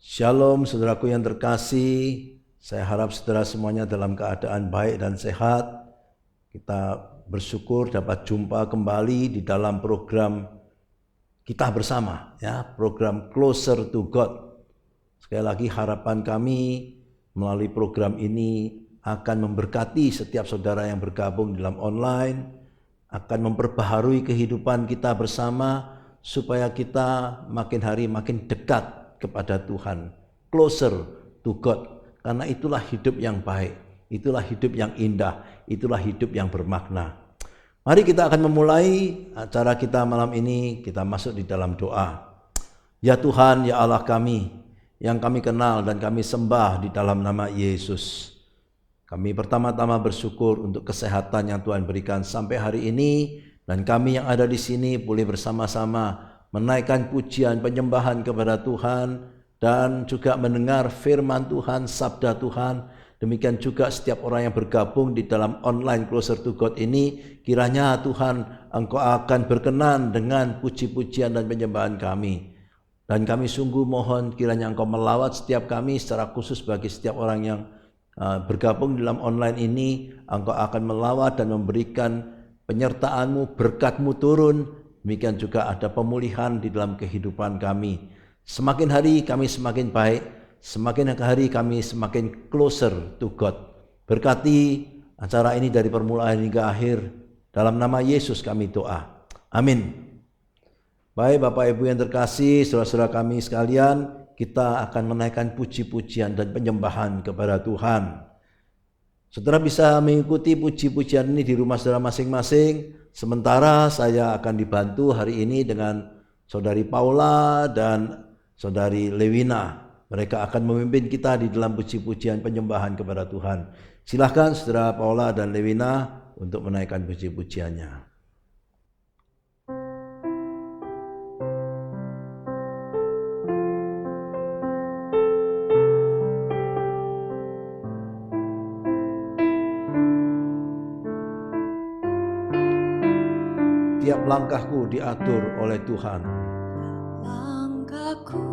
Shalom saudaraku yang terkasih, saya harap saudara semuanya dalam keadaan baik dan sehat. Kita bersyukur dapat jumpa kembali di dalam program kita bersama, ya, program Closer to God. Sekali lagi harapan kami melalui program ini akan memberkati setiap saudara yang bergabung dalam online, akan memperbaharui kehidupan kita bersama supaya kita makin hari makin dekat kepada Tuhan, closer to God. Karena itulah hidup yang baik, itulah hidup yang indah, itulah hidup yang bermakna. Mari kita akan memulai acara kita malam ini. Kita masuk di dalam doa. Ya Tuhan, ya Allah kami, yang kami kenal dan kami sembah di dalam nama Yesus. Kami pertama-tama bersyukur untuk kesehatan yang Tuhan berikan sampai hari ini, dan kami yang ada di sini boleh bersama-sama menaikkan pujian penyembahan kepada Tuhan dan juga mendengar firman Tuhan, sabda Tuhan. Demikian juga setiap orang yang bergabung di dalam online Closer to God ini, kiranya Tuhan Engkau akan berkenan dengan puji-pujian dan penyembahan kami. Dan kami sungguh mohon kiranya Engkau melawat setiap kami, secara khusus bagi setiap orang yang bergabung dalam online ini. Engkau akan melawat dan memberikan penyertaan-Mu, berkat-Mu turun. Demikian juga ada pemulihan di dalam kehidupan kami. Semakin hari kami semakin baik, semakin hari kami semakin closer to God. Berkati acara ini dari permulaan hingga akhir. Dalam nama Yesus kami doa. Amin. Baik Bapak Ibu yang terkasih, saudara-saudara kami sekalian, kita akan menaikkan puji-pujian dan penyembahan kepada Tuhan. Saudara bisa mengikuti puji-pujian ini di rumah saudara masing-masing. Sementara saya akan dibantu hari ini dengan saudari Paula dan saudari Lewina. Mereka akan memimpin kita di dalam puji-pujian penyembahan kepada Tuhan. Silakan saudara Paula dan Lewina untuk menaikkan puji-pujiannya. Tiap langkahku diatur oleh Tuhan. Langkahku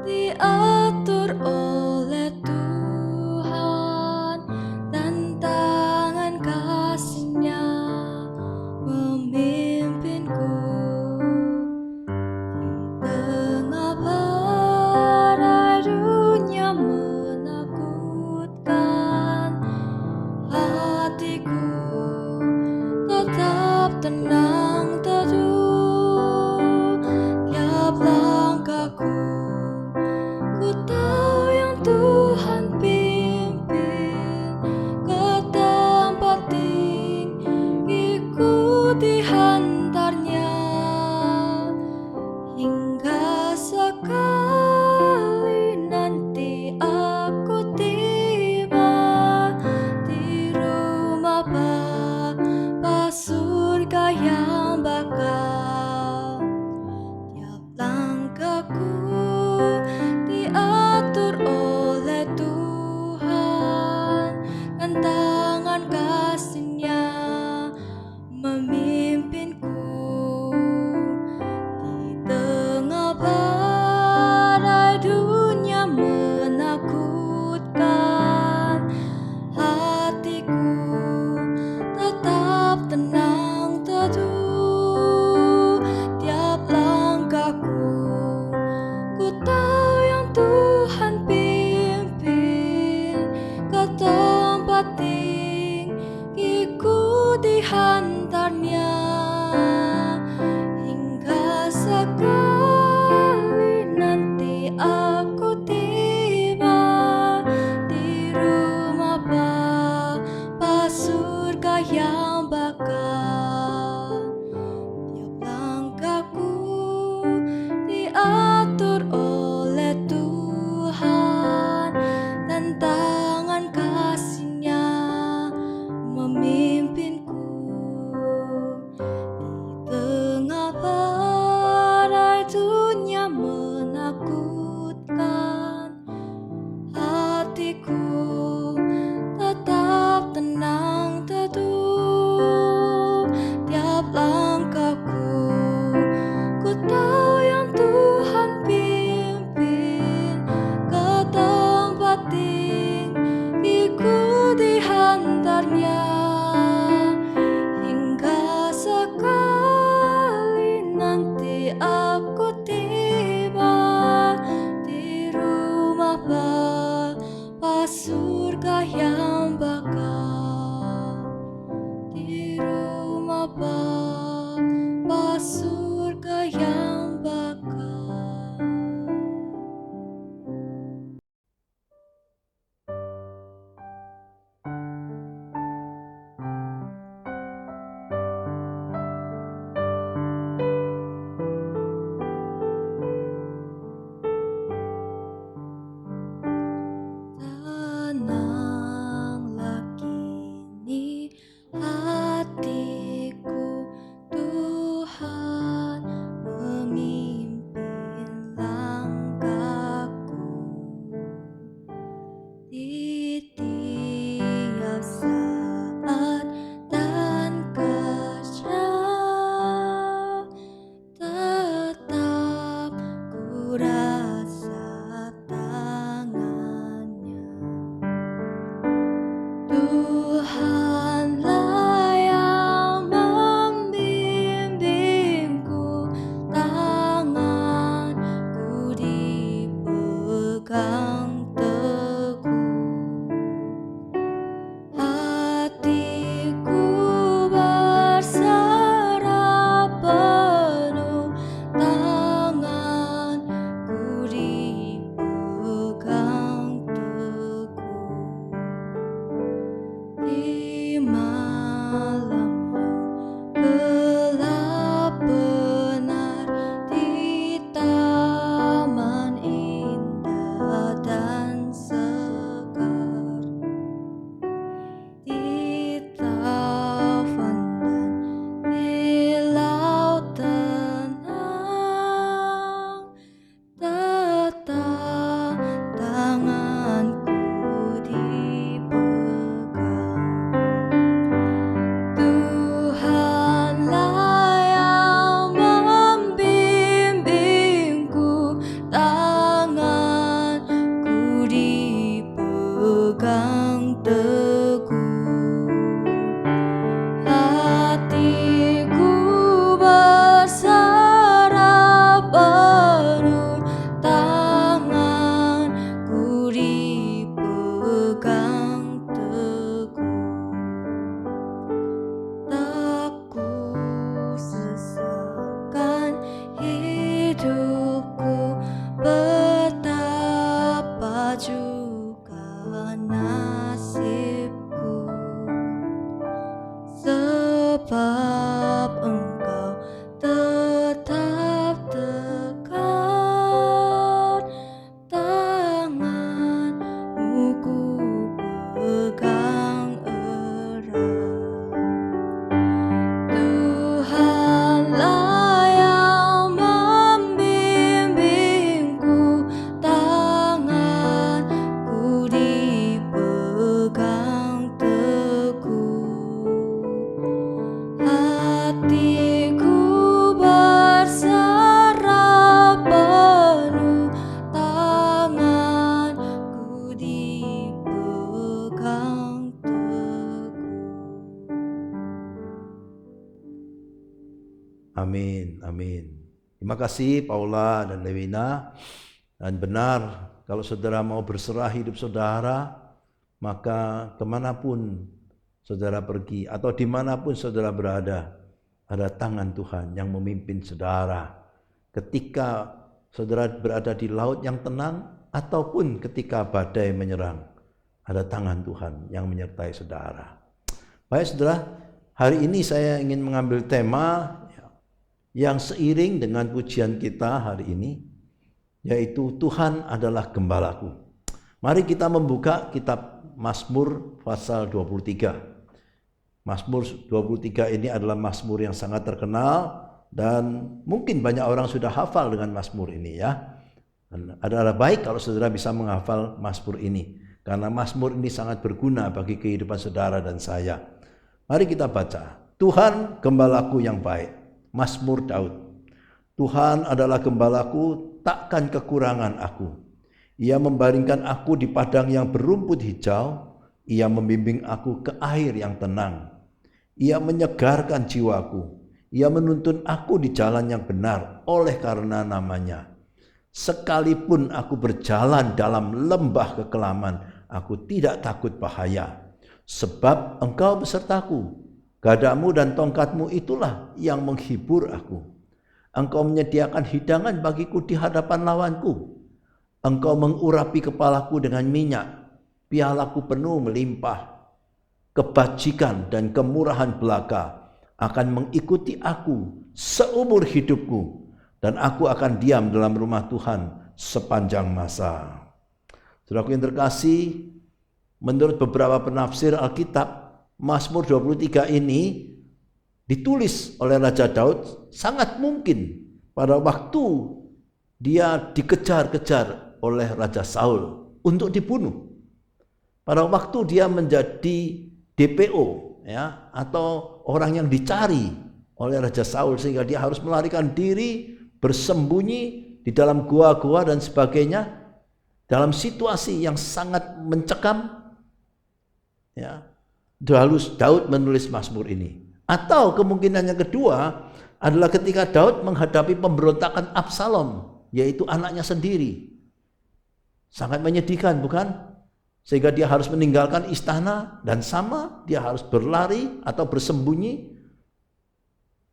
diatur oleh Tuhan, dan tangan kasih-Nya memimpinku. Di tengah badai dunia menakutkan, hatiku tetap tenang teduh. Tiap langkahku, ku tahu yang pegang teguh. Hatiku berserah penuh, tanganku dipegang teguh. Di malam gelap benar, di taman indah dan segar, di taman dan di laut tenang, tetap tanganku dipegang. Tuhanlah yang membimbingku, tanganku dipegang teguh. Hatiku berserah penuh, tanganku dipegang teguh. Tak kusesakan hidupku, betapa juga nasibku, sebab Engkau tetap dekat, tanganmu ku pegang erat. Tuhanlah yang membimbingku, tanganku dipegang teguh. Hatiku berserah penuh, tanganku dipegang teguh. Amin, amin. Terima kasih Paula dan Lewina. Dan benar, kalau saudara mau berserah hidup saudara, maka kemanapun saudara pergi atau dimanapun saudara berada, ada tangan Tuhan yang memimpin saudara. Ketika saudara berada di laut yang tenang ataupun ketika badai menyerang, ada tangan Tuhan yang menyertai saudara. Baik saudara, hari ini saya ingin mengambil tema yang seiring dengan pujian kita hari ini, yaitu Tuhan adalah gembalaku. Mari kita membuka kitab Mazmur pasal 23. Mazmur 23 ini adalah Mazmur yang sangat terkenal dan mungkin banyak orang sudah hafal dengan Mazmur ini ya. Dan adalah baik kalau saudara bisa menghafal Mazmur ini, karena Mazmur ini sangat berguna bagi kehidupan saudara dan saya. Mari kita baca. Tuhan gembalaku yang baik. Mazmur Daud. Tuhan adalah gembalaku, takkan kekurangan aku. Ia membaringkan aku di padang yang berumput hijau. Ia membimbing aku ke air yang tenang. Ia menyegarkan jiwaku. Ia menuntun aku di jalan yang benar oleh karena namanya. Sekalipun aku berjalan dalam lembah kekelaman, aku tidak takut bahaya. Sebab Engkau besertaku. Gadamu dan tongkatmu itulah yang menghibur aku. Engkau menyediakan hidangan bagiku di hadapan lawanku. Engkau mengurapi kepalaku dengan minyak, pialaku penuh melimpah. Kebajikan dan kemurahan belaka akan mengikuti aku seumur hidupku, dan aku akan diam dalam rumah Tuhan sepanjang masa. Saudaraku yang terkasih, menurut beberapa penafsir Alkitab, Mazmur 23 ini ditulis oleh Raja Daud sangat mungkin pada waktu dia dikejar-kejar oleh Raja Saul untuk dibunuh. Pada waktu dia menjadi DPO ya, atau orang yang dicari oleh Raja Saul sehingga dia harus melarikan diri, bersembunyi di dalam gua-gua dan sebagainya, dalam situasi yang sangat mencekam ya. Lalu Daud menulis Mazmur ini. Atau kemungkinan yang kedua adalah ketika Daud menghadapi pemberontakan Absalom, yaitu anaknya sendiri. Sangat menyedihkan, bukan? Sehingga dia harus meninggalkan istana dan sama dia harus berlari atau bersembunyi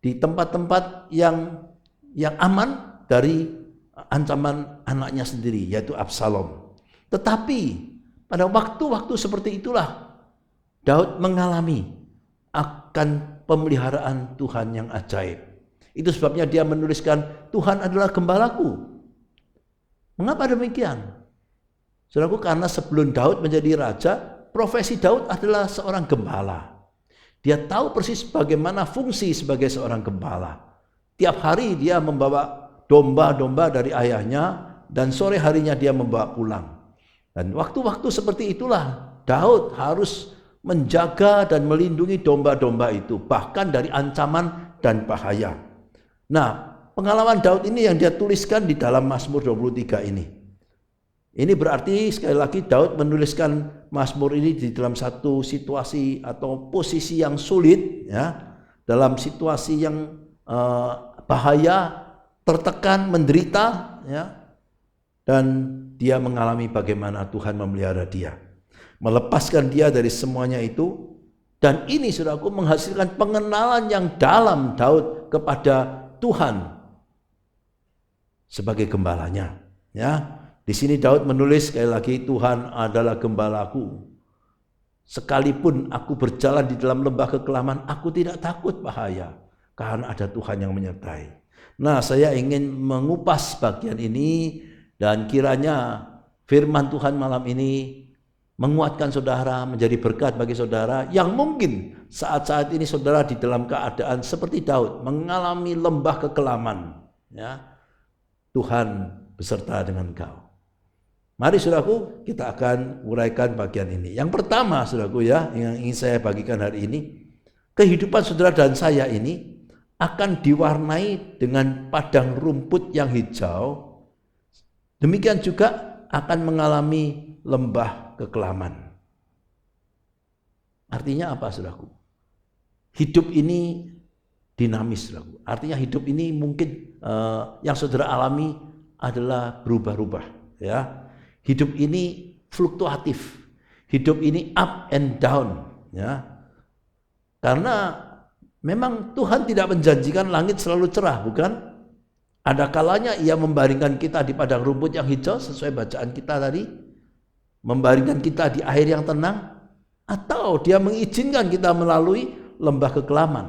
di tempat-tempat yang aman dari ancaman anaknya sendiri, yaitu Absalom. Tetapi pada waktu-waktu seperti itulah Daud mengalami akan pemeliharaan Tuhan yang ajaib. Itu sebabnya dia menuliskan, Tuhan adalah gembalaku. Mengapa demikian? Saudaraku, karena sebelum Daud menjadi raja, profesi Daud adalah seorang gembala. Dia tahu persis bagaimana fungsi sebagai seorang gembala. Tiap hari dia membawa domba-domba dari ayahnya dan sore harinya dia membawa pulang. Dan waktu-waktu seperti itulah Daud harus menjaga dan melindungi domba-domba itu, bahkan dari ancaman dan bahaya. Nah, pengalaman Daud ini yang dia tuliskan di dalam Mazmur 23 ini. Ini berarti sekali lagi Daud menuliskan Mazmur ini di dalam satu situasi atau posisi yang sulit, ya, dalam situasi yang bahaya, tertekan, menderita, ya, dan dia mengalami bagaimana Tuhan memelihara dia, melepaskan dia dari semuanya itu. Dan ini, saudaraku, menghasilkan pengenalan yang dalam Daud kepada Tuhan sebagai gembalanya, ya. Di sini Daud menulis sekali lagi, Tuhan adalah gembalaku. Sekalipun aku berjalan di dalam lembah kekelaman, aku tidak takut bahaya, karena ada Tuhan yang menyertai. Nah, saya ingin mengupas bagian ini dan kiranya firman Tuhan malam ini menguatkan saudara, menjadi berkat bagi saudara yang mungkin saat-saat ini saudara di dalam keadaan seperti Daud, mengalami lembah kekelaman, ya. Tuhan beserta dengan kau. Mari saudaraku, kita akan uraikan bagian ini. Yang pertama saudaraku, ya, yang ingin saya bagikan hari ini, kehidupan saudara dan saya ini akan diwarnai dengan padang rumput yang hijau. Demikian juga akan mengalami lembah kekelaman. Artinya apa, saudaraku? Hidup ini dinamis, saudaraku. Artinya hidup ini mungkin yang saudara alami adalah berubah-ubah, ya. Hidup ini fluktuatif. Hidup ini up and down, ya. Karena memang Tuhan tidak menjanjikan langit selalu cerah, bukan? Ada kalanya ia membaringkan kita di padang rumput yang hijau sesuai bacaan kita tadi, membaringkan kita di air yang tenang, atau dia mengizinkan kita melalui lembah kekelaman.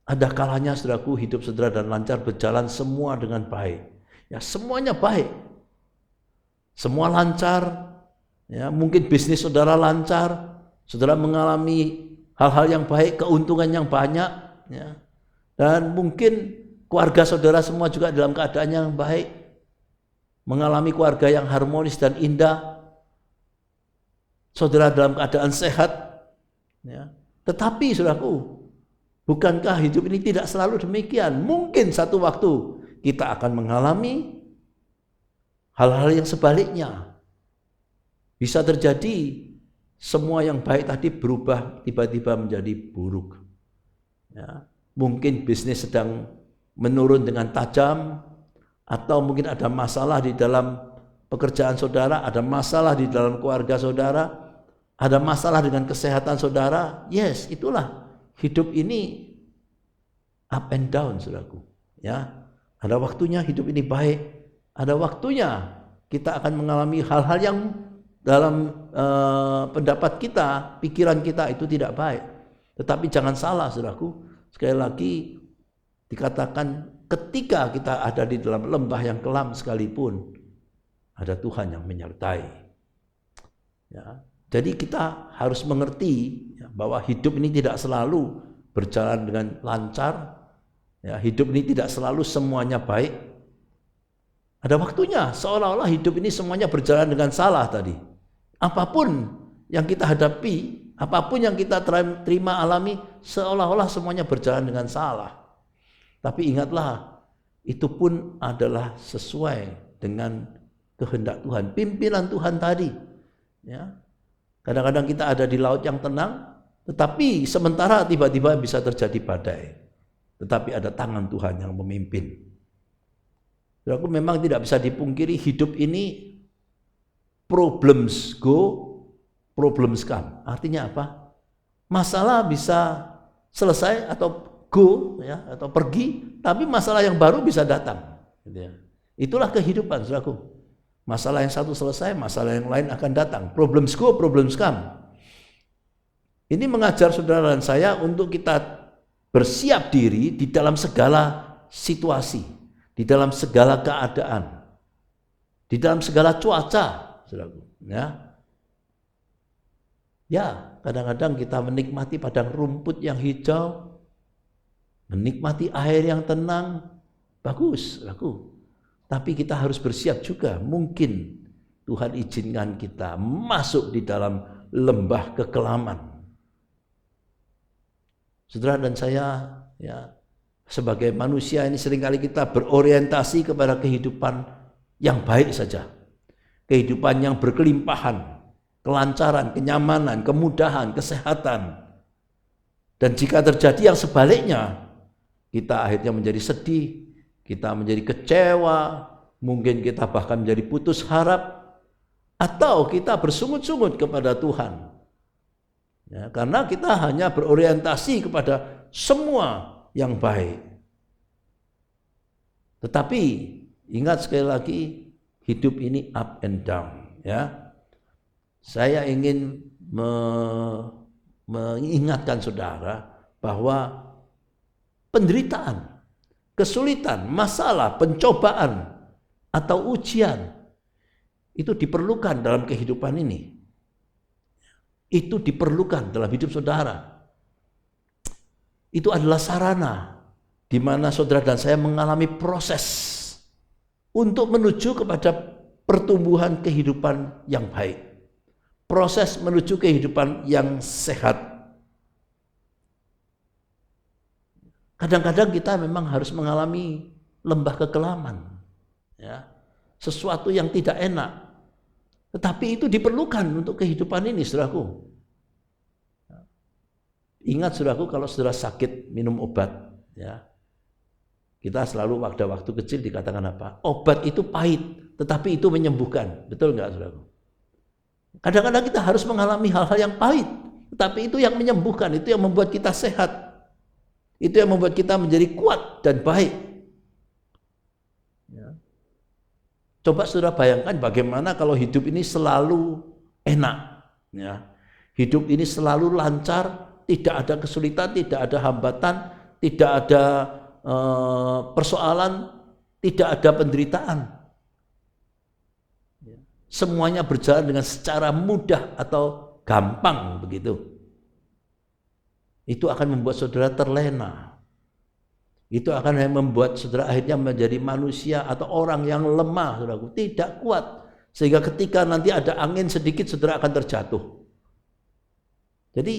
Ada kalanya, saudaraku, hidup saudara dan lancar, berjalan semua dengan baik. Ya, semuanya baik. Semua lancar. Ya, mungkin bisnis saudara lancar, saudara mengalami hal-hal yang baik, keuntungan yang banyak, ya. Dan mungkin keluarga saudara semua juga dalam keadaan yang baik, mengalami keluarga yang harmonis dan indah. Saudara dalam keadaan sehat, ya. Tetapi saudaraku, bukankah hidup ini tidak selalu demikian? Mungkin satu waktu kita akan mengalami hal-hal yang sebaliknya. Bisa terjadi semua yang baik tadi berubah tiba-tiba menjadi buruk, ya. Mungkin bisnis sedang menurun dengan tajam, atau mungkin ada masalah di dalam pekerjaan saudara, ada masalah di dalam keluarga saudara, ada masalah dengan kesehatan saudara. Yes, itulah hidup ini, up and down, saudaraku, ya. Ada waktunya hidup ini baik, ada waktunya kita akan mengalami hal-hal yang dalam pendapat kita, pikiran kita itu tidak baik. Tetapi jangan salah, saudaraku, sekali lagi dikatakan ketika kita ada di dalam lembah yang kelam sekalipun, ada Tuhan yang menyertai, ya. Jadi kita harus mengerti, ya, bahwa hidup ini tidak selalu berjalan dengan lancar. Ya, hidup ini tidak selalu semuanya baik. Ada waktunya seolah-olah hidup ini semuanya berjalan dengan salah tadi. Apapun yang kita hadapi, apapun yang kita terima alami, seolah-olah semuanya berjalan dengan salah. Tapi ingatlah, itu pun adalah sesuai dengan kehendak Tuhan, pimpinan Tuhan tadi, ya. Kadang-kadang kita ada di laut yang tenang, tetapi sementara tiba-tiba bisa terjadi badai. Tetapi ada tangan Tuhan yang memimpin. Saudaraku, memang tidak bisa dipungkiri hidup ini problems go, problems come. Artinya apa? Masalah bisa selesai atau go, ya, atau pergi, tapi masalah yang baru bisa datang. Gitu ya. Itulah kehidupan, saudaraku. Masalah yang satu selesai, masalah yang lain akan datang. Problems go, problems come. Ini mengajar saudara dan saya untuk kita bersiap diri di dalam segala situasi, di dalam segala keadaan, di dalam segala cuaca, saudaraku. Ya, kadang-kadang kita menikmati padang rumput yang hijau, menikmati air yang tenang, bagus, saudaraku. Tapi kita harus bersiap juga, mungkin Tuhan izinkan kita masuk di dalam lembah kekelaman. Saudara dan saya, ya, sebagai manusia ini seringkali kita berorientasi kepada kehidupan yang baik saja. Kehidupan yang berkelimpahan, kelancaran, kenyamanan, kemudahan, kesehatan. Dan jika terjadi yang sebaliknya, kita akhirnya menjadi sedih, kita menjadi kecewa, mungkin kita bahkan menjadi putus harap, atau kita bersungut-sungut kepada Tuhan. Ya, karena kita hanya berorientasi kepada semua yang baik. Tetapi ingat sekali lagi, hidup ini up and down. Ya, saya ingin mengingatkan saudara bahwa penderitaan, kesulitan, masalah, pencobaan, atau ujian itu diperlukan dalam kehidupan ini. Itu diperlukan dalam hidup saudara. Itu adalah sarana di mana saudara dan saya mengalami proses untuk menuju kepada pertumbuhan kehidupan yang baik. Proses menuju kehidupan yang sehat. Kadang-kadang kita memang harus mengalami lembah kekelaman, ya, sesuatu yang tidak enak. Tetapi itu diperlukan untuk kehidupan ini, saudaraku. Ingat, saudaraku, kalau saudara sakit minum obat, ya, kita selalu waktu kecil dikatakan apa? Obat itu pahit, tetapi itu menyembuhkan. Betul nggak, saudaraku? Kadang-kadang kita harus mengalami hal-hal yang pahit, tetapi itu yang menyembuhkan, itu yang membuat kita sehat, itu yang membuat kita menjadi kuat dan baik. Ya. Coba saudara bayangkan bagaimana kalau hidup ini selalu enak, ya. Hidup ini selalu lancar, tidak ada kesulitan, tidak ada hambatan, tidak ada persoalan, tidak ada penderitaan. Semuanya berjalan dengan secara mudah atau gampang begitu. Itu akan membuat saudara terlena. Itu akan membuat saudara akhirnya menjadi manusia atau orang yang lemah, saudaraku, tidak kuat. Sehingga ketika nanti ada angin sedikit, saudara akan terjatuh. Jadi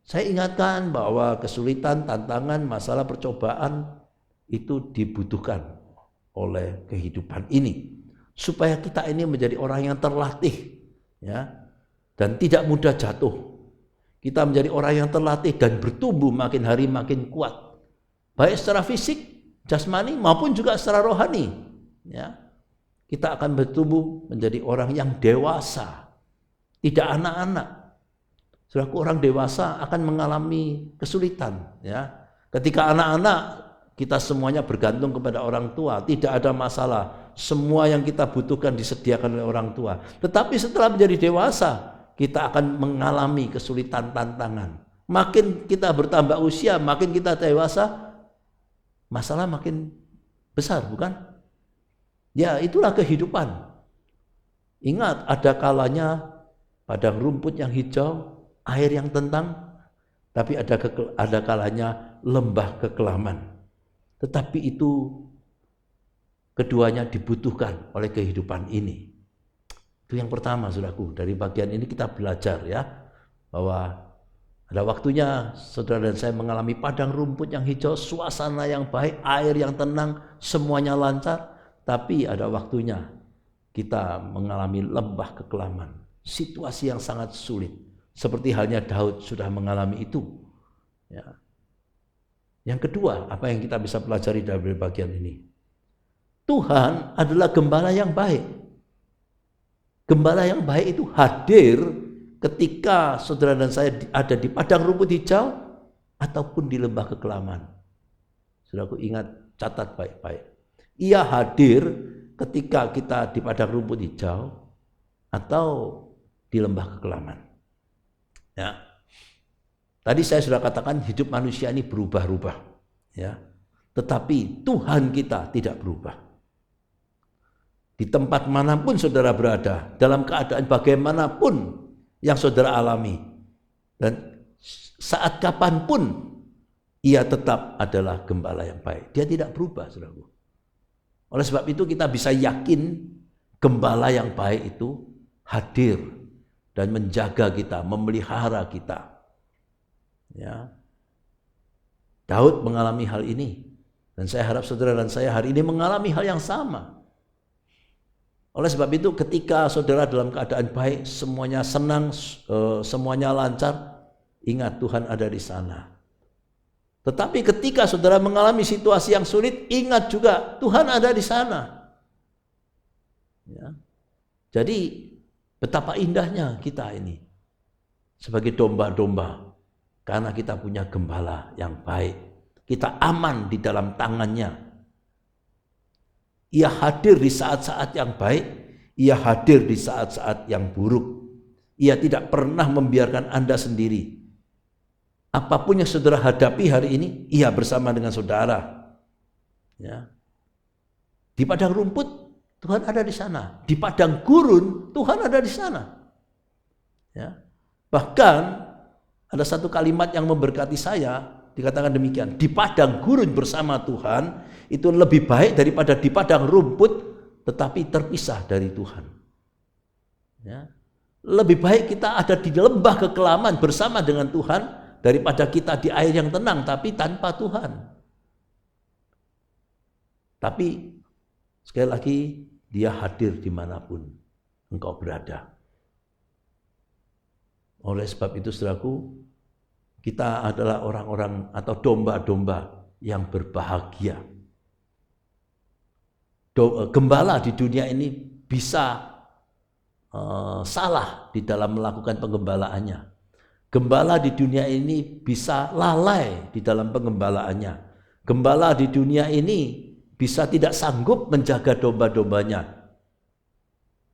saya ingatkan bahwa kesulitan, tantangan, masalah, percobaan itu dibutuhkan oleh kehidupan ini. Supaya kita ini menjadi orang yang terlatih, ya, dan tidak mudah jatuh. Kita menjadi orang yang terlatih dan bertumbuh makin hari makin kuat. Baik secara fisik, jasmani maupun juga secara rohani, ya. Kita akan bertumbuh menjadi orang yang dewasa, tidak anak-anak. Saudaraku, orang dewasa akan mengalami kesulitan, ya. Ketika anak-anak, kita semuanya bergantung kepada orang tua, tidak ada masalah. Semua yang kita butuhkan disediakan oleh orang tua. Tetapi setelah menjadi dewasa, kita akan mengalami kesulitan, tantangan. Makin kita bertambah usia, makin kita dewasa, masalah makin besar, bukan? Ya, itulah kehidupan. Ingat, ada kalanya padang rumput yang hijau, air yang tenang, tapi ada kalanya lembah kekelaman. Tetapi itu keduanya dibutuhkan oleh kehidupan ini. Itu yang pertama, saudaraku. Dari bagian ini kita belajar, ya, bahwa ada waktunya saudara dan saya mengalami padang rumput yang hijau, suasana yang baik, air yang tenang, semuanya lancar. Tapi ada waktunya kita mengalami lembah kekelaman, situasi yang sangat sulit. Seperti halnya Daud sudah mengalami itu. Ya. Yang kedua, apa yang kita bisa pelajari dari bagian ini? Tuhan adalah gembala yang baik. Gembala yang baik itu hadir ketika saudara dan saya ada di padang rumput hijau ataupun di lembah kekelaman. Saudaraku ingat, catat baik-baik. Ia hadir ketika kita di padang rumput hijau atau di lembah kekelaman. Ya. Tadi saya sudah katakan hidup manusia ini berubah-ubah, ya. Tetapi Tuhan kita tidak berubah. Di tempat manapun saudara berada, dalam keadaan bagaimanapun yang saudara alami, dan saat kapanpun, ia tetap adalah gembala yang baik. Dia tidak berubah, saudaraku. Oleh sebab itu kita bisa yakin gembala yang baik itu hadir dan menjaga kita, memelihara kita. Ya. Daud mengalami hal ini, dan saya harap saudara dan saya hari ini mengalami hal yang sama. Oleh sebab itu ketika saudara dalam keadaan baik, semuanya senang, semuanya lancar, ingat Tuhan ada di sana. Tetapi ketika saudara mengalami situasi yang sulit, ingat juga Tuhan ada di sana. Ya. Jadi betapa indahnya kita ini sebagai domba-domba, karena kita punya gembala yang baik. Kita aman di dalam tangannya. Ia hadir di saat-saat yang baik, ia hadir di saat-saat yang buruk. Ia tidak pernah membiarkan Anda sendiri. Apapun yang saudara hadapi hari ini, ia bersama dengan saudara. Ya. Di padang rumput, Tuhan ada di sana. Di padang gurun, Tuhan ada di sana. Ya. Bahkan ada satu kalimat yang memberkati saya, dikatakan demikian, di padang gurun bersama Tuhan itu lebih baik daripada di padang rumput tetapi terpisah dari Tuhan. Ya. Lebih baik kita ada di lembah kekelaman bersama dengan Tuhan daripada kita di air yang tenang tapi tanpa Tuhan. Tapi sekali lagi, dia hadir dimanapun engkau berada. Oleh sebab itu saudaraku, kita adalah orang-orang atau domba-domba yang berbahagia. Gembala di dunia ini bisa salah di dalam melakukan penggembalaannya. Gembala di dunia ini bisa lalai di dalam penggembalaannya. Gembala di dunia ini bisa tidak sanggup menjaga domba-dombanya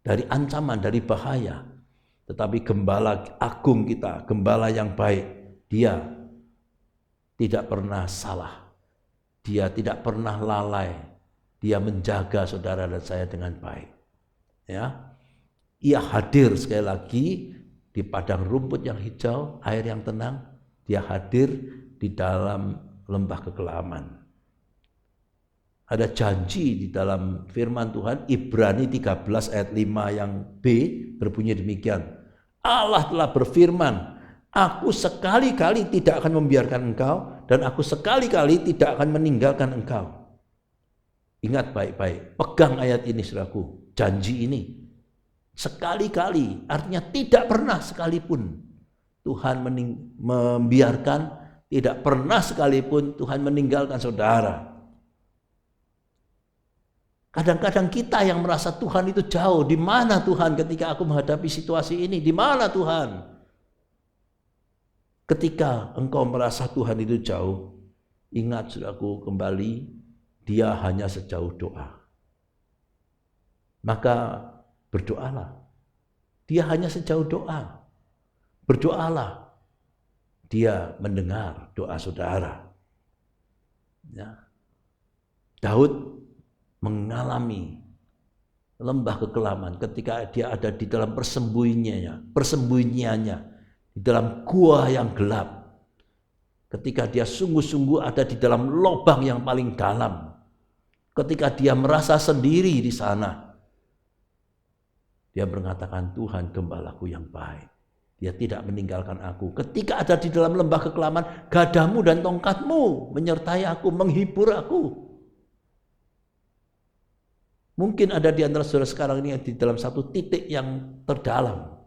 dari ancaman, dari bahaya. Tetapi gembala agung kita, gembala yang baik, dia tidak pernah salah. Dia tidak pernah lalai. Dia menjaga saudara dan saya dengan baik. Ya. Ia hadir sekali lagi di padang rumput yang hijau, air yang tenang. Dia hadir di dalam lembah kekelaman. Ada janji di dalam firman Tuhan, Ibrani 13 ayat 5 yang B berbunyi demikian. Allah telah berfirman, aku sekali-kali tidak akan membiarkan engkau, dan aku sekali-kali tidak akan meninggalkan engkau. Ingat baik-baik, pegang ayat ini saudaraku, janji ini. Sekali-kali, artinya tidak pernah sekalipun Tuhan membiarkan, tidak pernah sekalipun Tuhan meninggalkan saudara. Kadang-kadang kita yang merasa Tuhan itu jauh. Di mana Tuhan ketika aku menghadapi situasi ini? Di mana Tuhan? Ketika engkau merasa Tuhan itu jauh, ingat saudaraku kembali, dia hanya sejauh doa. Maka berdoalah. Dia hanya sejauh doa. Berdoalah. Dia mendengar doa saudara. Ya. Daud mengalami lembah kekelaman ketika dia ada di dalam persembunyiannya, di dalam gua yang gelap. Ketika dia sungguh-sungguh ada di dalam lubang yang paling dalam. Ketika dia merasa sendiri di sana, dia mengatakan, Tuhan gembalaku yang baik. Dia tidak meninggalkan aku. Ketika ada di dalam lembah kekelaman, gadamu dan tongkatmu menyertai aku, menghibur aku. Mungkin ada di antara saudara sekarang ini di dalam satu titik yang terdalam.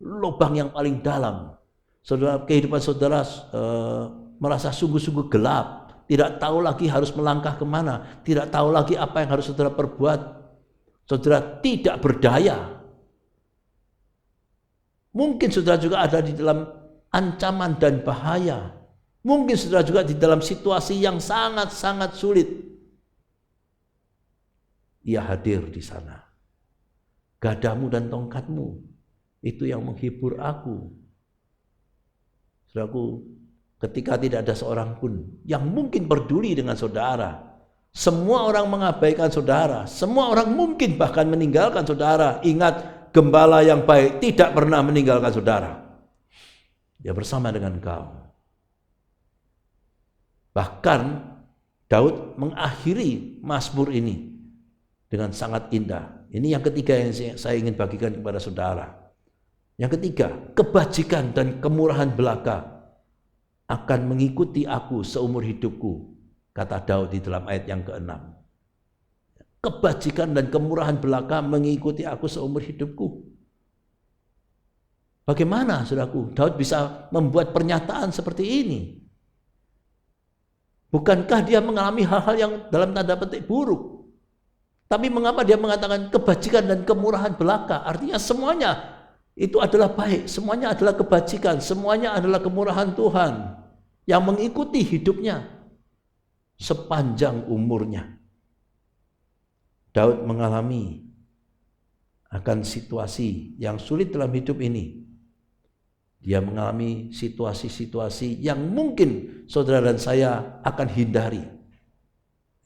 Lubang yang paling dalam. Saudara, kehidupan saudara merasa sungguh-sungguh gelap, tidak tahu lagi harus melangkah kemana, tidak tahu lagi apa yang harus saudara perbuat. Saudara tidak berdaya. Mungkin saudara juga ada di dalam ancaman dan bahaya. Mungkin saudara juga di dalam situasi yang sangat-sangat sulit. Ia hadir di sana. Gadamu dan tongkatmu, itu yang menghibur aku. Saudaraku, ketika tidak ada seorang pun yang mungkin peduli dengan saudara, semua orang mengabaikan saudara, semua orang mungkin bahkan meninggalkan saudara. Ingat, gembala yang baik tidak pernah meninggalkan saudara. Dia bersama dengan kau. Bahkan Daud mengakhiri Mazmur ini dengan sangat indah. Ini yang ketiga yang saya ingin bagikan kepada saudara. Yang ketiga, kebajikan dan kemurahan belaka akan mengikuti aku seumur hidupku, kata Daud di dalam ayat yang ke-6. Kebajikan dan kemurahan belaka mengikuti aku seumur hidupku. Bagaimana, saudaraku, Daud bisa membuat pernyataan seperti ini? Bukankah dia mengalami hal-hal yang dalam tanda petik buruk? Tapi mengapa dia mengatakan kebajikan dan kemurahan belaka? Artinya semuanya itu adalah baik, semuanya adalah kebajikan, semuanya adalah kemurahan Tuhan yang mengikuti hidupnya sepanjang umurnya. Daud mengalami akan situasi yang sulit dalam hidup ini. Dia mengalami situasi-situasi yang mungkin saudara dan saya akan hindari.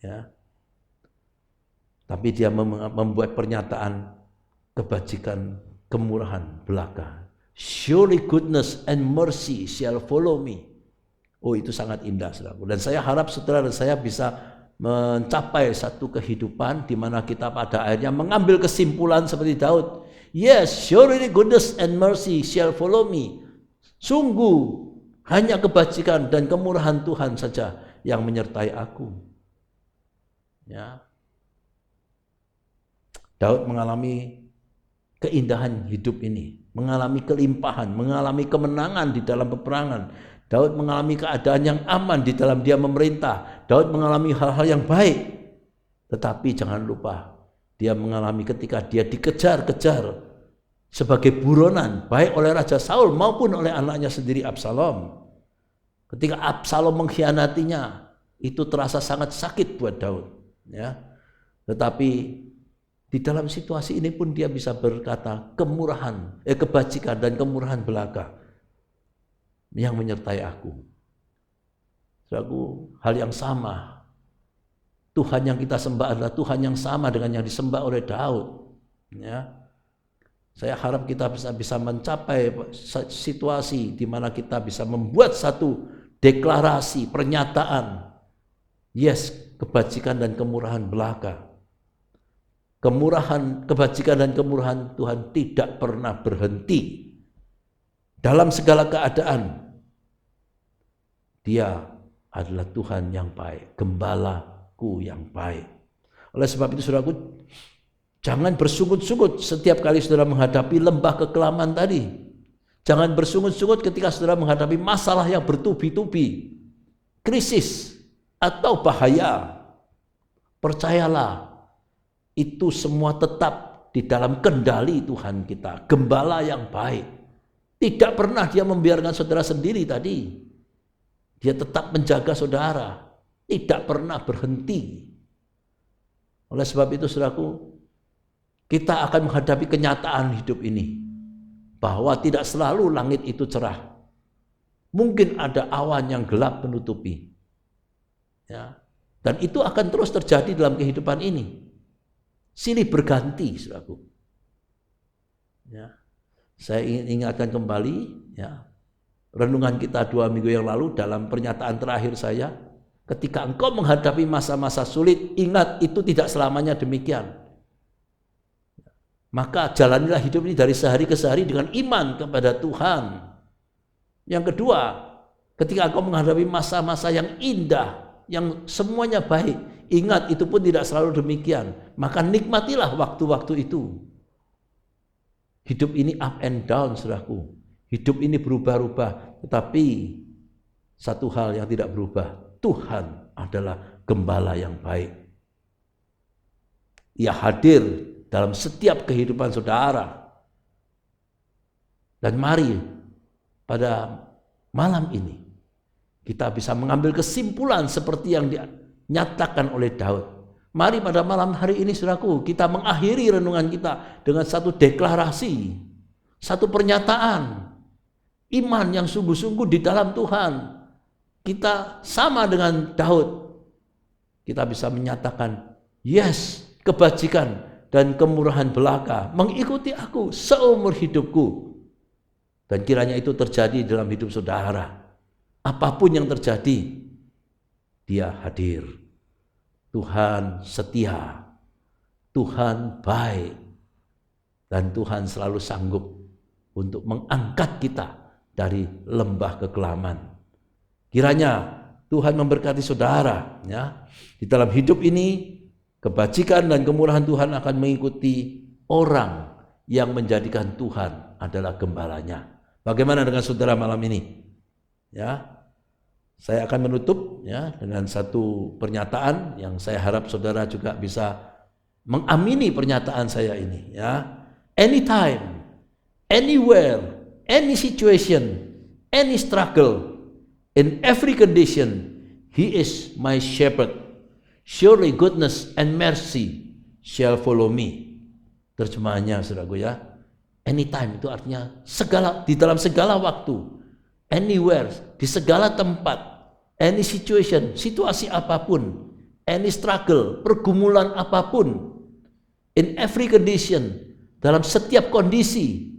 Ya. Tapi dia membuat pernyataan kebajikan, kemurahan belaka. Surely goodness and mercy shall follow me. Oh, itu sangat indah, saudaraku. Dan saya harap saudara dan saya bisa mencapai satu kehidupan di mana kita pada akhirnya mengambil kesimpulan seperti Daud. Yes, surely goodness and mercy shall follow me. Sungguh hanya kebajikan dan kemurahan Tuhan saja yang menyertai aku. Ya. Daud mengalami keindahan hidup ini, mengalami kelimpahan, mengalami kemenangan di dalam peperangan. Daud mengalami keadaan yang aman di dalam dia memerintah. Daud mengalami hal-hal yang baik. Tetapi jangan lupa, dia mengalami ketika dia dikejar-kejar sebagai buronan, baik oleh Raja Saul maupun oleh anaknya sendiri Absalom. Ketika Absalom mengkhianatinya, itu terasa sangat sakit buat Daud. Ya. Tetapi di dalam situasi ini pun dia bisa berkata kebajikan dan kemurahan belaka yang menyertai aku. Saudaraku, hal yang sama. Tuhan yang kita sembah adalah Tuhan yang sama dengan yang disembah oleh Daud. Ya. Saya harap kita bisa mencapai situasi di mana kita bisa membuat satu deklarasi, pernyataan. Yes, kebajikan dan kemurahan belaka. Kebajikan dan kemurahan Tuhan tidak pernah berhenti. Dalam segala keadaan, Dia adalah Tuhan yang baik, gembalaku yang baik. Oleh sebab itu, saudaraku, jangan bersungut-sungut setiap kali saudara menghadapi lembah kekelaman tadi. Jangan bersungut-sungut ketika saudara menghadapi masalah yang bertubi-tubi, krisis atau bahaya. Percayalah, itu semua tetap di dalam kendali Tuhan kita, gembala yang baik. Tidak pernah dia membiarkan saudara sendiri tadi. Dia tetap menjaga saudara. Tidak pernah berhenti. Oleh sebab itu, saudaraku, kita akan menghadapi kenyataan hidup ini. Bahwa tidak selalu langit itu cerah. Mungkin ada awan yang gelap menutupi. Ya. Dan itu akan terus terjadi dalam kehidupan ini. Silih berganti, saudaraku. Ya. Saya ingin ingatkan kembali, ya, renungan kita 2 minggu yang lalu dalam pernyataan terakhir saya, ketika engkau menghadapi masa-masa sulit, ingat itu tidak selamanya demikian. Maka jalanilah hidup ini dari sehari ke sehari dengan iman kepada Tuhan. Yang kedua, ketika engkau menghadapi masa-masa yang indah, yang semuanya baik, ingat itu pun tidak selalu demikian. Maka nikmatilah waktu-waktu itu. Hidup ini up and down, saudaraku. Hidup ini berubah-ubah. Tetapi satu hal yang tidak berubah, Tuhan adalah gembala yang baik. Ia hadir dalam setiap kehidupan saudara. Dan mari pada malam ini kita bisa mengambil kesimpulan seperti yang dinyatakan oleh Daud. Mari pada malam hari ini saudaraku, kita mengakhiri renungan kita dengan satu deklarasi, satu pernyataan iman yang sungguh-sungguh di dalam Tuhan. Kita sama dengan Daud. Kita bisa menyatakan, yes, kebajikan dan kemurahan belaka mengikuti aku seumur hidupku. Dan kiranya itu terjadi dalam hidup saudara. Apapun yang terjadi, Dia hadir. Tuhan setia, Tuhan baik, dan Tuhan selalu sanggup untuk mengangkat kita dari lembah kekelaman. Kiranya Tuhan memberkati saudara, ya. Di dalam hidup ini, kebajikan dan kemurahan Tuhan akan mengikuti orang yang menjadikan Tuhan adalah gembalanya. Bagaimana dengan saudara malam ini? Ya, saya akan menutup ya dengan satu pernyataan yang saya harap saudara juga bisa mengamini pernyataan saya ini. Ya, anytime, anywhere, any situation, any struggle, in every condition, He is my shepherd. Surely goodness and mercy shall follow me. Terjemahannya saudaraku ya. Anytime itu artinya segala, di dalam segala waktu, anywhere, di segala tempat, any situation, situasi apapun, any struggle, pergumulan apapun, in every condition, dalam setiap kondisi,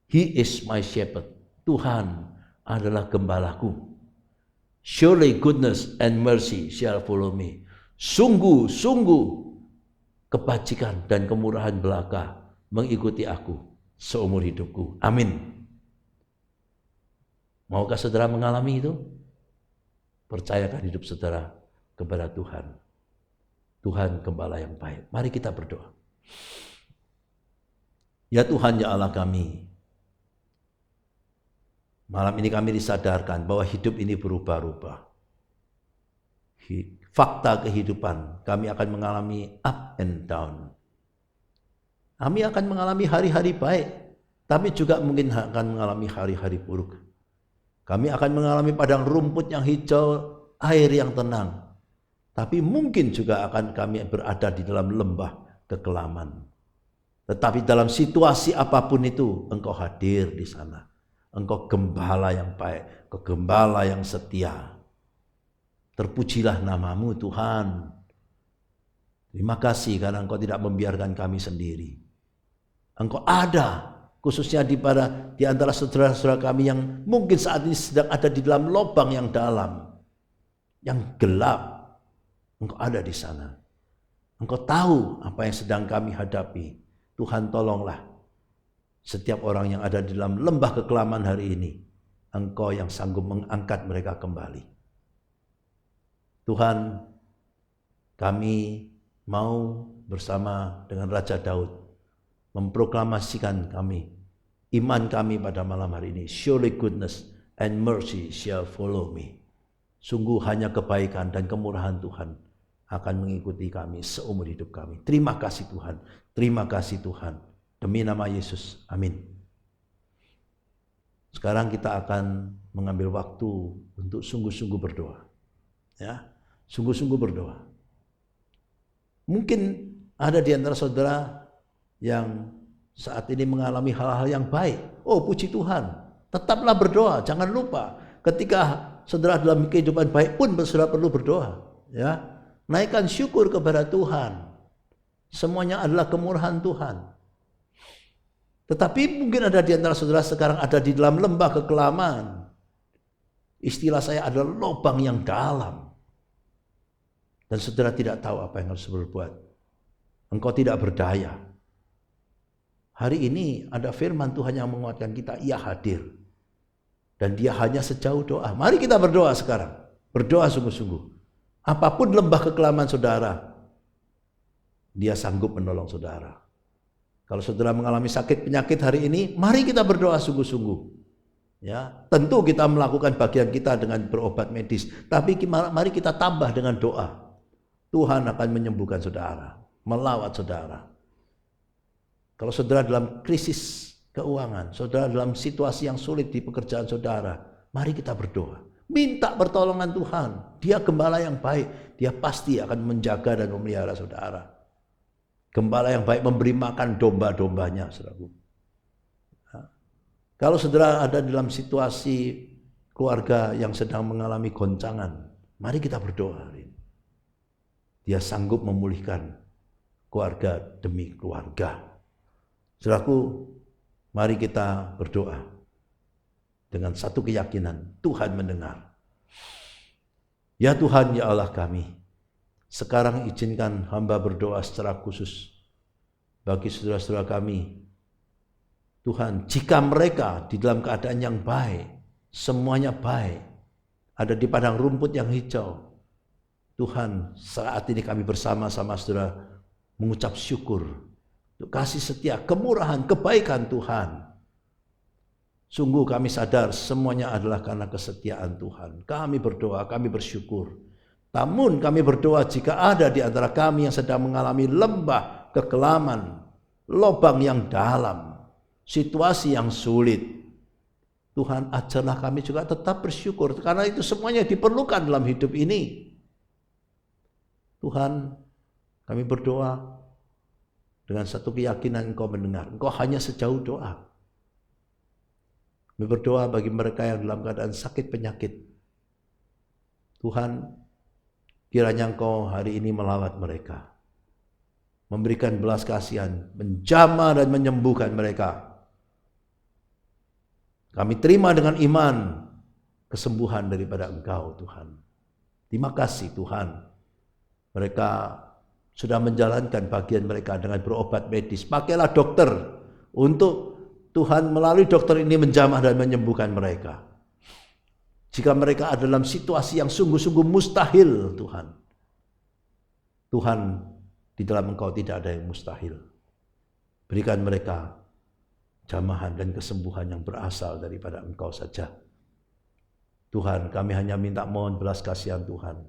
He is my shepherd. Tuhan adalah gembalaku. Surely goodness and mercy shall follow me. Sungguh-sungguh kebajikan dan kemurahan belaka mengikuti aku seumur hidupku. Amin. Maukah saudara mengalami itu? Percayakan hidup saudara kepada Tuhan. Tuhan gembala yang baik. Mari kita berdoa. Ya Tuhan, ya Allah kami, malam ini kami disadarkan bahwa hidup ini berubah-ubah. Fakta kehidupan, kami akan mengalami up and down. Kami akan mengalami hari-hari baik, tapi juga mungkin akan mengalami hari-hari buruk. Kami akan mengalami padang rumput yang hijau, air yang tenang. Tapi mungkin juga akan kami berada di dalam lembah kekelaman. Tetapi dalam situasi apapun itu, Engkau hadir di sana. Engkau gembala yang baik, Engkau gembala yang setia. Terpujilah namamu Tuhan. Terima kasih karena Engkau tidak membiarkan kami sendiri. Engkau ada, khususnya di antara saudara-saudara kami yang mungkin saat ini sedang ada di dalam lubang yang dalam, yang gelap. Engkau ada di sana. Engkau tahu apa yang sedang kami hadapi. Tuhan tolonglah setiap orang yang ada di dalam lembah kekelaman hari ini. Engkau yang sanggup mengangkat mereka kembali. Tuhan, kami mau bersama dengan Raja Daud memproklamasikan iman kami pada malam hari ini. Surely goodness and mercy shall follow me. Sungguh hanya kebaikan dan kemurahan Tuhan akan mengikuti kami seumur hidup kami. Terima kasih Tuhan. Terima kasih Tuhan. Demi nama Yesus. Amin. Sekarang kita akan mengambil waktu untuk sungguh-sungguh berdoa. Ya, sungguh-sungguh berdoa. Mungkin ada di antara saudara yang saat ini mengalami hal-hal yang baik. Oh, puji Tuhan. Tetaplah berdoa. Jangan lupa ketika saudara dalam kehidupan baik pun saudara perlu berdoa. Ya, naikkan syukur kepada Tuhan. Semuanya adalah kemurahan Tuhan. Tetapi mungkin ada di antara saudara sekarang ada di dalam lembah kekelaman. Istilah saya adalah lubang yang dalam. Dan saudara tidak tahu apa yang harus berbuat. Engkau tidak berdaya. Hari ini ada firman Tuhan yang menguatkan kita, Ia hadir. Dan Dia hanya sejauh doa. Mari kita berdoa sekarang. Berdoa sungguh-sungguh. Apapun lembah kekelaman saudara, Dia sanggup menolong saudara. Kalau saudara mengalami sakit penyakit hari ini, mari kita berdoa sungguh-sungguh. Ya, tentu kita melakukan bagian kita dengan berobat medis, tapi mari kita tambah dengan doa. Tuhan akan menyembuhkan saudara, melawat saudara. Kalau saudara dalam krisis keuangan, saudara dalam situasi yang sulit di pekerjaan saudara, mari kita berdoa. Minta pertolongan Tuhan. Dia gembala yang baik. Dia pasti akan menjaga dan memelihara saudara. Gembala yang baik memberi makan domba-dombanya, saudaraku. Kalau saudara ada dalam situasi keluarga yang sedang mengalami goncangan, mari kita berdoa. Dia sanggup memulihkan keluarga demi keluarga. Saudaraku, mari kita berdoa. Dengan satu keyakinan, Tuhan mendengar. Ya Tuhan, ya Allah kami, sekarang izinkan hamba berdoa secara khusus bagi saudara-saudara kami. Tuhan, jika mereka di dalam keadaan yang baik, semuanya baik, ada di padang rumput yang hijau, Tuhan, saat ini kami bersama-sama saudara mengucap syukur untuk kasih setia, kemurahan, kebaikan Tuhan. Sungguh kami sadar semuanya adalah karena kesetiaan Tuhan. Kami berdoa, kami bersyukur. Namun kami berdoa jika ada di antara kami yang sedang mengalami lembah, kekelaman, lubang yang dalam, situasi yang sulit, Tuhan ajarlah kami juga tetap bersyukur. Karena itu semuanya diperlukan dalam hidup ini. Tuhan, kami berdoa dengan satu keyakinan Engkau mendengar. Engkau hanya sejauh doa. Kami berdoa bagi mereka yang dalam keadaan sakit penyakit. Tuhan, kiranya Engkau hari ini melawat mereka. Memberikan belas kasihan, menjamah dan menyembuhkan mereka. Kami terima dengan iman kesembuhan daripada Engkau Tuhan. Terima kasih Tuhan. Mereka sudah menjalankan bagian mereka dengan berobat medis. Pakailah dokter untuk Tuhan melalui dokter ini menjamah dan menyembuhkan mereka. Jika mereka ada dalam situasi yang sungguh-sungguh mustahil, Tuhan. Tuhan, di dalam Engkau tidak ada yang mustahil. Berikan mereka jamahan dan kesembuhan yang berasal daripada Engkau saja. Tuhan, kami hanya minta mohon belas kasihan Tuhan.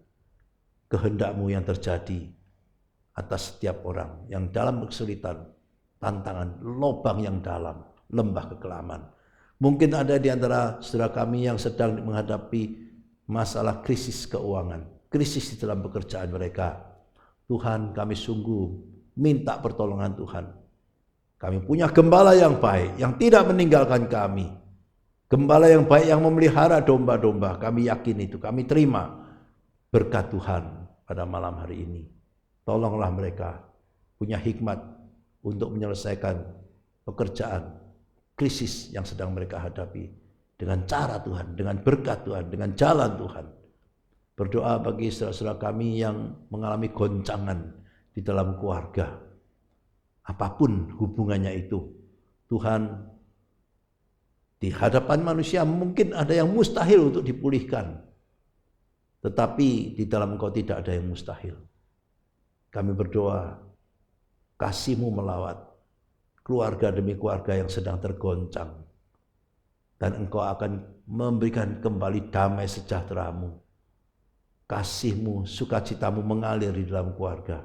Kehendak-Mu yang terjadi atas setiap orang yang dalam kesulitan, tantangan, lubang yang dalam, lembah kekelaman. Mungkin ada di antara saudara kami yang sedang menghadapi masalah krisis keuangan, krisis di dalam pekerjaan mereka. Tuhan, kami sungguh minta pertolongan Tuhan. Kami punya gembala yang baik, yang tidak meninggalkan kami. Gembala yang baik yang memelihara domba-domba. Kami yakin itu, kami terima berkat Tuhan pada malam hari ini. Tolonglah mereka punya hikmat untuk menyelesaikan pekerjaan, krisis yang sedang mereka hadapi dengan cara Tuhan, dengan berkat Tuhan, dengan jalan Tuhan. Berdoa bagi saudara-saudara kami yang mengalami goncangan di dalam keluarga. Apapun hubungannya itu, Tuhan, di hadapan manusia mungkin ada yang mustahil untuk dipulihkan. Tetapi di dalam Engkau tidak ada yang mustahil. Kami berdoa, kasih-Mu melawat keluarga demi keluarga yang sedang tergoncang. Dan Engkau akan memberikan kembali damai sejahtera-Mu. Kasih-Mu, sukacita-Mu mengalir di dalam keluarga.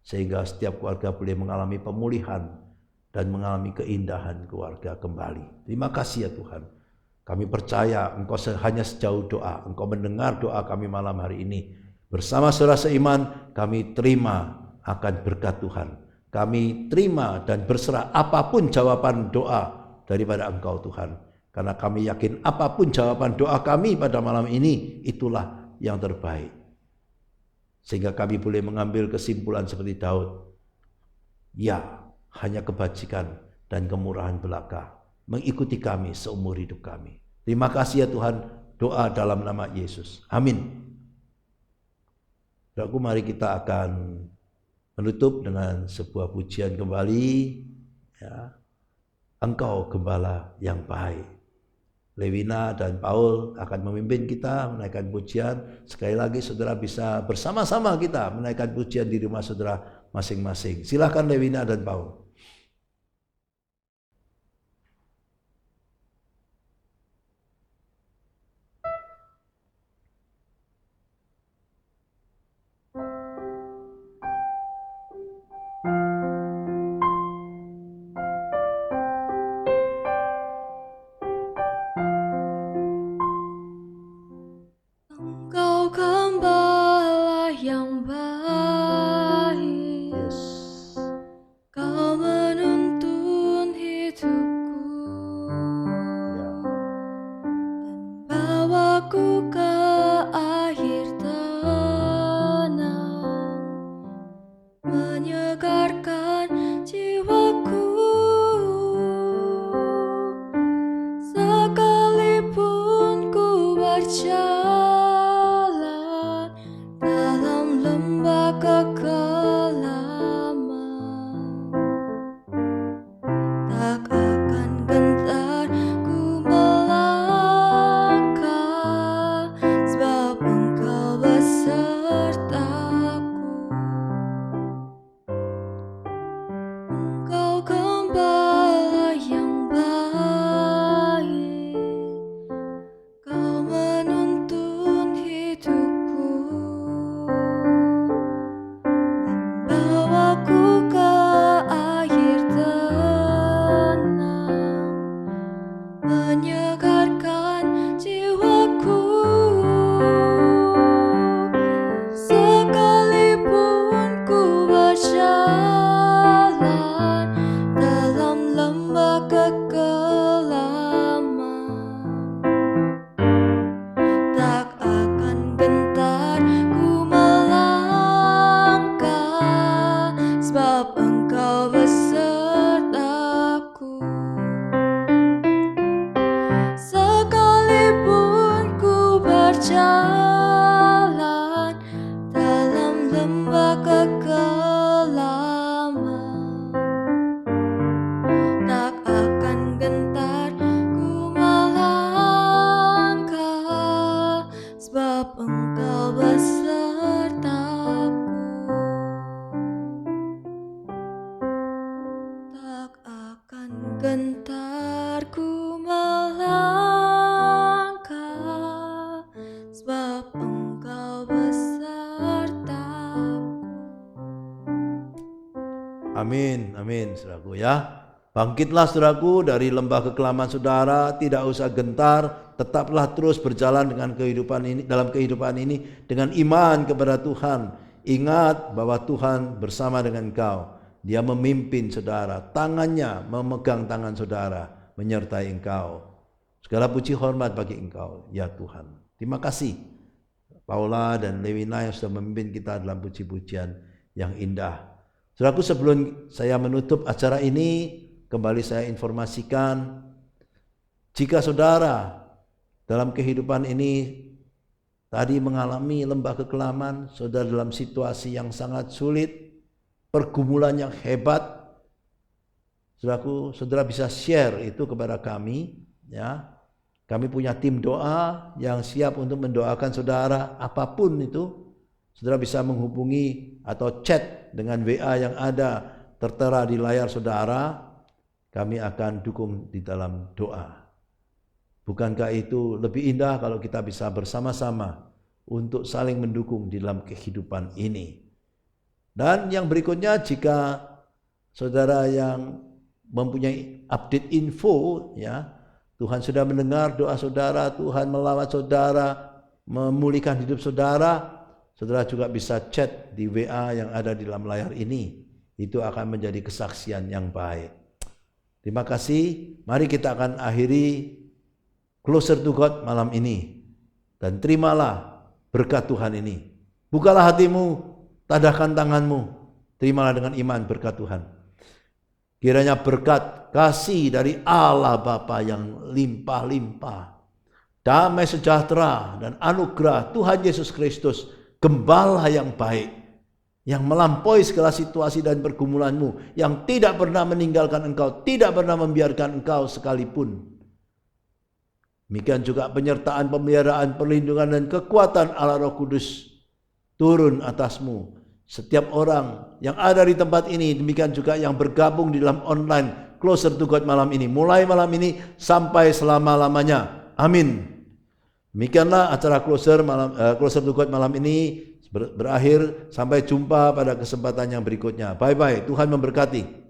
Sehingga setiap keluarga boleh mengalami pemulihan dan mengalami keindahan keluarga kembali. Terima kasih ya Tuhan. Kami percaya Engkau hanya sejauh doa. Engkau mendengar doa kami malam hari ini. Bersama saudara seiman, kami terima akan berkat Tuhan. Kami terima dan berserah apapun jawaban doa daripada Engkau Tuhan. Karena kami yakin apapun jawaban doa kami pada malam ini, itulah yang terbaik. Sehingga kami boleh mengambil kesimpulan seperti Daud. Ya, hanya kebajikan dan kemurahan belaka mengikuti kami seumur hidup kami. Terima kasih ya Tuhan, doa dalam nama Yesus. Amin. Saudaraku, mari kita akan menutup dengan sebuah pujian kembali, ya. Engkau gembala yang baik. Lewina dan Paul akan memimpin kita menaikkan pujian. Sekali lagi saudara bisa bersama-sama kita menaikkan pujian di rumah saudara masing-masing. Silakan Lewina dan Paul. berjalan dalam lembah kekelaman, tak akan gentar ku melangkah, sebab Engkau besertaku. Tak akan gentar ku melangkah, sebab Engkau besertaku. Amin, amin saudaraku ya. Bangkitlah saudaraku dari lembah kekelaman saudara, tidak usah gentar, tetaplah terus berjalan dengan kehidupan ini, dalam kehidupan ini dengan iman kepada Tuhan. Ingat bahwa Tuhan bersama dengan engkau. Dia memimpin saudara, tangannya memegang tangan saudara, menyertai engkau. Segala puji hormat bagi engkau, ya Tuhan. Terima kasih Paula dan Lewina yang sudah memimpin kita dalam puji-pujian yang indah. Saudaraku, sebelum saya menutup acara ini, kembali saya informasikan, jika saudara dalam kehidupan ini tadi mengalami lembah kekelaman, saudara dalam situasi yang sangat sulit, pergumulan yang hebat, saudaraku, saudara bisa share itu kepada kami, ya. Kami punya tim doa yang siap untuk mendoakan saudara apapun itu. Saudara bisa menghubungi atau chat dengan WA yang ada tertera di layar saudara. Kami akan dukung di dalam doa. Bukankah itu lebih indah kalau kita bisa bersama-sama untuk saling mendukung di dalam kehidupan ini. Dan yang berikutnya, jika saudara yang mempunyai update info, ya, Tuhan sudah mendengar doa saudara, Tuhan melawat saudara, memulihkan hidup saudara, saudara juga bisa chat di WA yang ada di dalam layar ini. Itu akan menjadi kesaksian yang baik. Terima kasih. Mari kita akan akhiri Closer to God malam ini. Dan terimalah berkat Tuhan ini. Bukalah hatimu, tadahkan tanganmu, terimalah dengan iman berkat Tuhan. Kiranya berkat kasih dari Allah Bapa yang limpah-limpah, damai sejahtera dan anugerah Tuhan Yesus Kristus, Gembala yang baik, yang melampaui segala situasi dan pergumulanmu, yang tidak pernah meninggalkan engkau, tidak pernah membiarkan engkau sekalipun. Demikian juga penyertaan, pemeliharaan, perlindungan dan kekuatan Allah Roh Kudus turun atasmu. Setiap orang yang ada di tempat ini, demikian juga yang bergabung di dalam online Closer to God malam ini, mulai malam ini sampai selama-lamanya. Amin. Demikianlah acara Closer to God malam ini berakhir. Sampai jumpa pada kesempatan yang berikutnya. Bye bye. Tuhan memberkati.